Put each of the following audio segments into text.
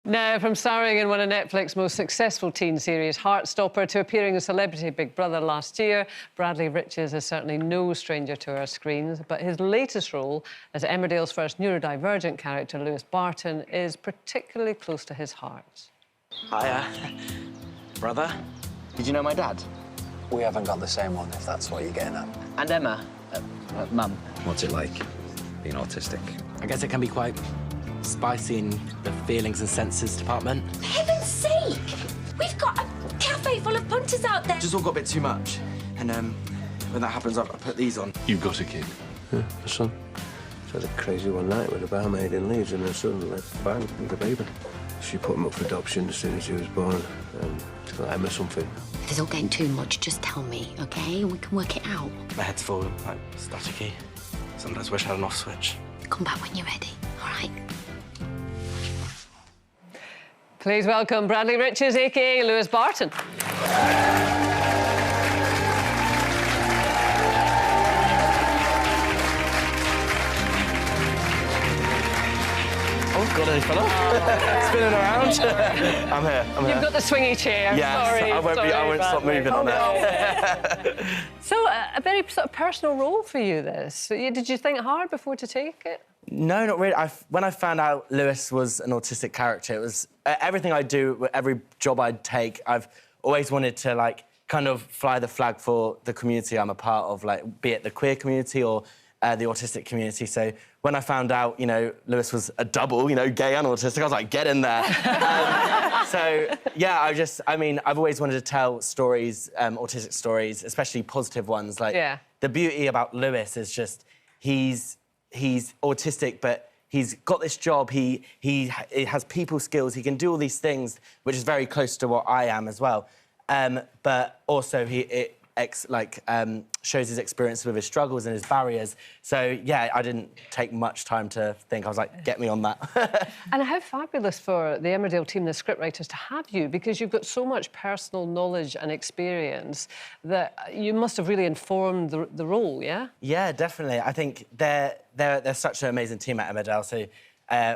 Now, from starring in one of Netflix's most successful teen series, Heartstopper, to appearing in Celebrity Big Brother last year, Bradley Riches is certainly no stranger to our screens, but his latest role as Emmerdale's first neurodivergent character, Lewis Barton, is particularly close to his heart. Hiya, brother. Did you know my dad? We haven't got the same one, if that's what you're getting at. And Emma, Mum. What's it like, being autistic? I guess it can be quite spicy in the feelings and senses department. For heaven's sake! We've got a cafe full of punters out there. Just all got a bit too much. And when that happens, I put these on. You've got a kid? Yeah, a son. She had a crazy one night with a barmaid in Leeds and her son left bang with a baby. She put him up for adoption as soon as he was born. She's got Emma something. If it's all getting too much, just tell me, OK? We can work it out. My head's full, like, staticky. Sometimes wish I had an off switch. Come back when you're ready, all right? Please welcome Bradley Riches, a.k.a. Lewis Barton. Oh, got any fella? Spinning around. I'm here. You've got the swingy chair. Yeah, sorry, I won't stop moving on that. So, a very sort of personal role for you, this. Did you think hard before to take it? No, not really. When I found out Lewis was an autistic character, it was everything I do, every job I'd take, I've always wanted to, like, kind of fly the flag for the community I'm a part of, like, be it the queer community or the autistic community. So when I found out, you know, Lewis was a double, you know, gay and autistic, I was like, get in there. So, yeah, I've always wanted to tell stories, autistic stories, especially positive ones. Like, yeah. The beauty about Lewis is just he's autistic, but he's got this job. He has people skills. He can do all these things, which is very close to what I am as well. But also shows his experience with his struggles and his barriers. So, yeah, I didn't take much time to think. I was like, get me on that. And how fabulous for the Emmerdale team, the scriptwriters, to have you, because you've got so much personal knowledge and experience that you must have really informed the role, yeah? Yeah, definitely. I think they're such an amazing team at Emmerdale. So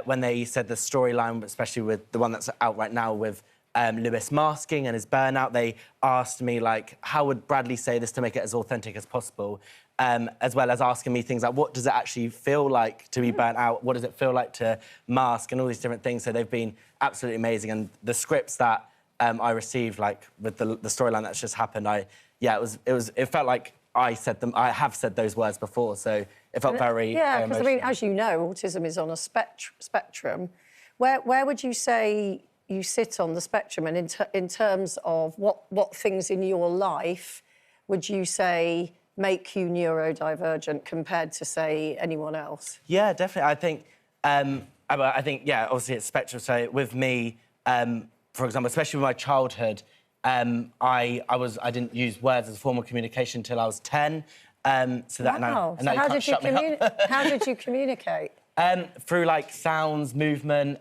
when they said the storyline, especially with the one that's out right now with Lewis masking and his burnout, they asked me, like, how would Bradley say this to make it as authentic as possible? As well as asking me things like, what does it actually feel like to be burnt out? What does it feel like to mask? And all these different things. So they've been absolutely amazing. And the scripts that I received, like, with the storyline that's just happened, it felt like I have said those words before, so it felt very yeah, because, I mean, as you know, autism is on a spectrum. Where would you say you sit on the spectrum, and in terms of what things in your life would you say make you neurodivergent compared to, say, anyone else? Yeah, definitely. I think, yeah, obviously it's spectrum. So with me, for example, especially with my childhood, I didn't use words as a form of communication until I was 10. So how did you communicate? Through, like, sounds, movement,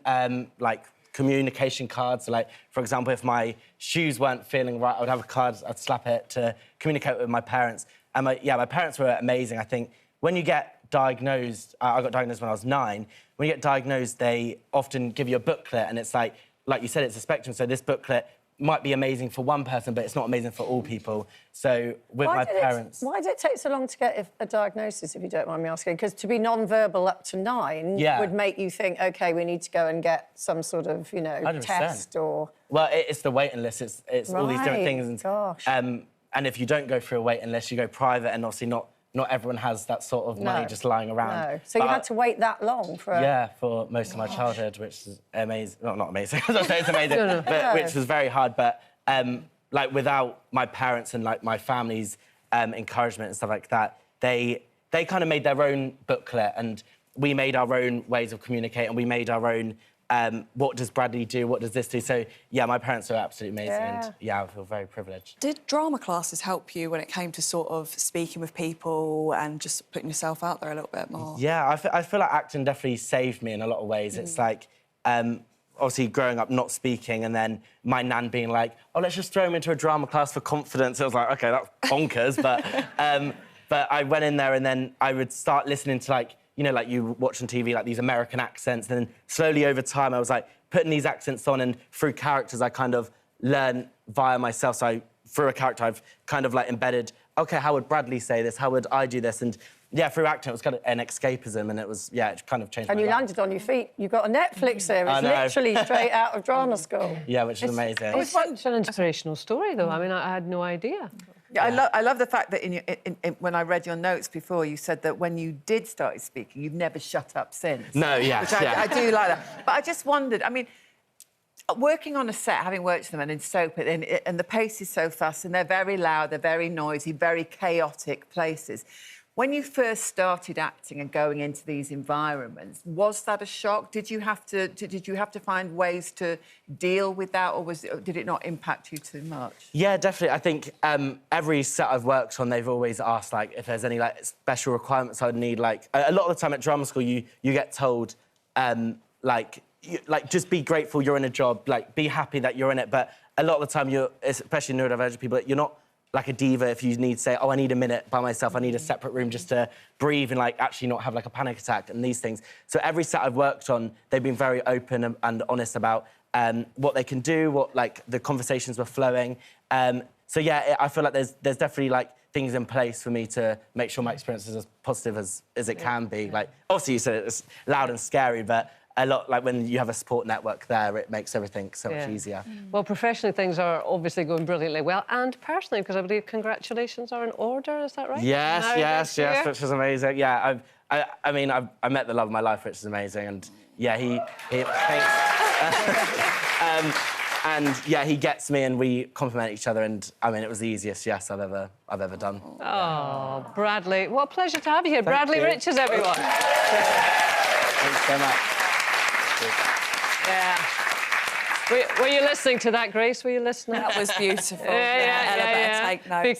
like, communication cards. So, like, for example, if my shoes weren't feeling right, I would have a card, I'd slap it to communicate with my parents. And my parents were amazing. I think when you get diagnosed, I got diagnosed when I was 9, when you get diagnosed, they often give you a booklet, and it's like you said, it's a spectrum, so this booklet might be amazing for one person, but it's not amazing for all people. So with my parents... Why did it take so long to get a diagnosis, if you don't mind me asking? Because to be non-verbal up to 9 would make you think, OK, we need to go and get some sort of, you know, 100%. Test or... Well, it's the waiting list. It's all these different things. And, gosh. And if you don't go through a waiting list, you go private, and obviously not everyone has that sort of money just lying around. No. So you had to wait that long for... Yeah, for most of my childhood, which is amazing. Not amazing, I was say it's amazing, but which was very hard. But, like, without my parents and, like, my family's encouragement and stuff like that, they kind of made their own booklet, and we made our own ways of communicating, we made our own... what does Bradley do? What does this do? So, yeah, my parents are absolutely amazing, and, yeah, I feel very privileged. Did drama classes help you when it came to sort of speaking with people and just putting yourself out there a little bit more? Yeah, I feel like acting definitely saved me in a lot of ways. It's like, obviously, growing up not speaking, and then my nan being like, oh, let's just throw him into a drama class for confidence. I was like, OK, that's bonkers, but I went in there, and then I would start listening to, like, you know, like you watch on TV, like, these American accents, and then slowly over time I was like, putting these accents on, and through characters I kind of learn via myself. So through a character I've kind of like embedded, OK, how would Bradley say this? How would I do this? And yeah, through acting it was kind of an escapism, and it was, yeah, it kind of changed my And you life. landed on your feet. You got a Netflix series, I know. literally straight out of drama school. Yeah, which is amazing. It's such an inspirational story, though. I mean, I had no idea. Yeah, I love the fact that when I read your notes before, you said that when you did start speaking, you've never shut up since. No, yeah, Which I do like that. But I just wondered, I mean, working on a set, having worked with them and in soap, and the pace is so fast, and they're very loud, they're very noisy, very chaotic places. When you first started acting and going into these environments, was that a shock? Did you have to find ways to deal with that, or did it not impact you too much? Yeah, definitely. I think every set I've worked on, they've always asked like if there's any like special requirements I'd need. Like a lot of the time at drama school, you get told like just be grateful you're in a job, like be happy that you're in it. But a lot of the time, especially neurodivergent people, you're not like a diva if you need to say, oh, I need a minute by myself, I need a separate room just to breathe and like actually not have like a panic attack and these things. So every set I've worked on, they've been very open and honest about what they can do, what like the conversations were flowing. So yeah, I feel like there's definitely like things in place for me to make sure my experience is as positive as it can be. Like obviously you said it's loud and scary, but a lot, like when you have a support network there, it makes everything so much easier. Well, professionally, things are obviously going brilliantly well, and personally, because I believe congratulations are in order, is that right? Yes, which is amazing. Yeah, I mean, I met the love of my life, which is amazing, and yeah, he thanks. And yeah, he gets me, and we compliment each other, and I mean, it was the easiest yes I've ever done. Oh, Bradley, what a pleasure to have you here. Bradley you. Riches, everyone. Thanks so much. Yeah. Were you listening to that, Grace? Were you listening? That was beautiful. Yeah. Ella better take notes.